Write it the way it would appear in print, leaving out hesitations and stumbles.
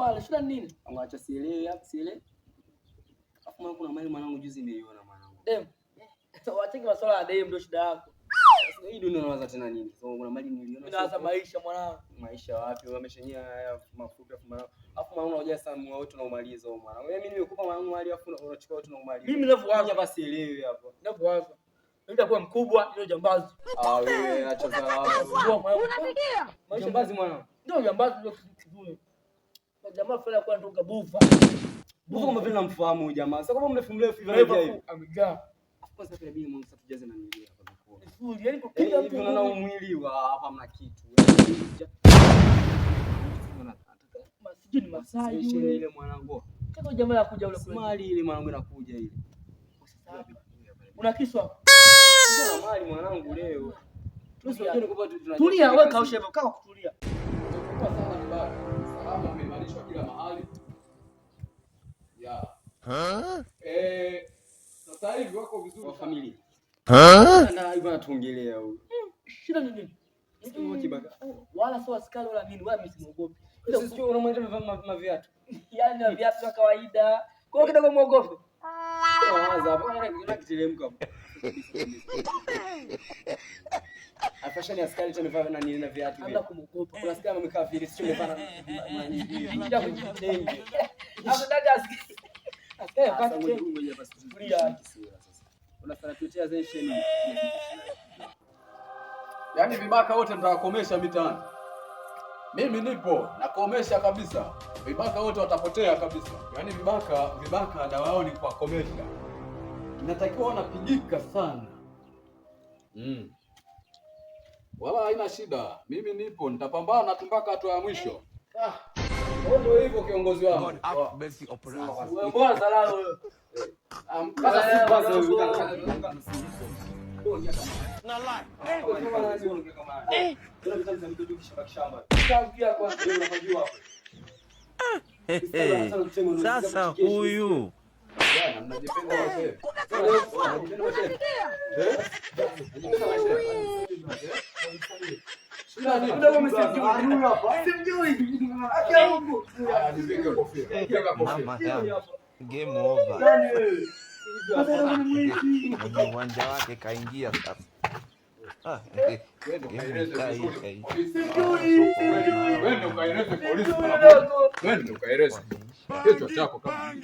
pale. Shida nini? Acha sielewi hapo sielewi. Afu kuna mali mwanangu juzi nimeiona mwanangu. Dem. Waacheni masuala ya dem ndio shida yako. Hii dunia unawaza tena nini? So kuna mali niliona. Unawaza maisha mwanangu. Maisha wapi? Wameshenyea haya mafupi afu mwanangu. Afu mwanangu unajua sana mwa wote unaumaliza huko mwanangu. Mimi nimekupa mwanangu mali afu unachukua wote unaumaliza. Mimi ninavyowaza hapa sielewi hapo. Ninavyowaza. Nitakuwa mkubwa ndio jambazi. Wewe acha za. Jambazi mwanangu. Ndio jambazi ndio kizuri. Jamaa fulani kwa ndoka bufa. Bufa kama vile namfahamu jamaa. Sasa kama mrefu hivi amejaa. Afu sasa bila Mungu sasa tujaze na milia hapa kwa. Nzuri, yani kupiga mtu unaona mwili wa hapa mna kitu. Masijini Masai ile mwanangu. Kama jamaa yakuja ule kule. Mali ile mwanangu inakuja ile. Una kiswa? Ndio mali mwanangu leo. Tulia wewe kausha hivyo kaa kutulia. Salama umeimarishwa kila mahali. Sasa hivi wako vizuri kwa familia. Ndio hivyo anatuongelea huyu. Shida ni nini? Sio kibaka. Wala sio askari wala nini, wala mimi simuogopi. Sisi unamwenda mavaa viatu. Yaani na viatu vya kawaida. Kwa hiyo kidogo muogope. Waza hapa na kiteremka hapo. Afashani askari tumevaa na nini na viatu hivi. Hata kumuogopa. Kuna askari amekaa vile sio umevaa na ndio kujitenge. Hapo dada askari. Askari pata mwenye basi tulia sasa. Unafanya tutia zesheni. Yaani vibaka wote nitawakomesha mitaani. Mimi nipo nakomesha kabisa. Vibaka wote watapotea kabisa. Yaani vibaka dawa yao ni kuwakomesha. Inatakiwa wanapigika sana. Wala haina shida. Mimi nipo nitapambana tu mpaka hatua ya mwisho. Ndio hivyo kiongozi wangu. Wewe bora salalo wewe. Na sasa huyu mnajipenda wazee. game over. Mwenye uwanja wake kaingia sasa. Wende ukaeleze polisi. Wende ukaeleze kichwa chako kama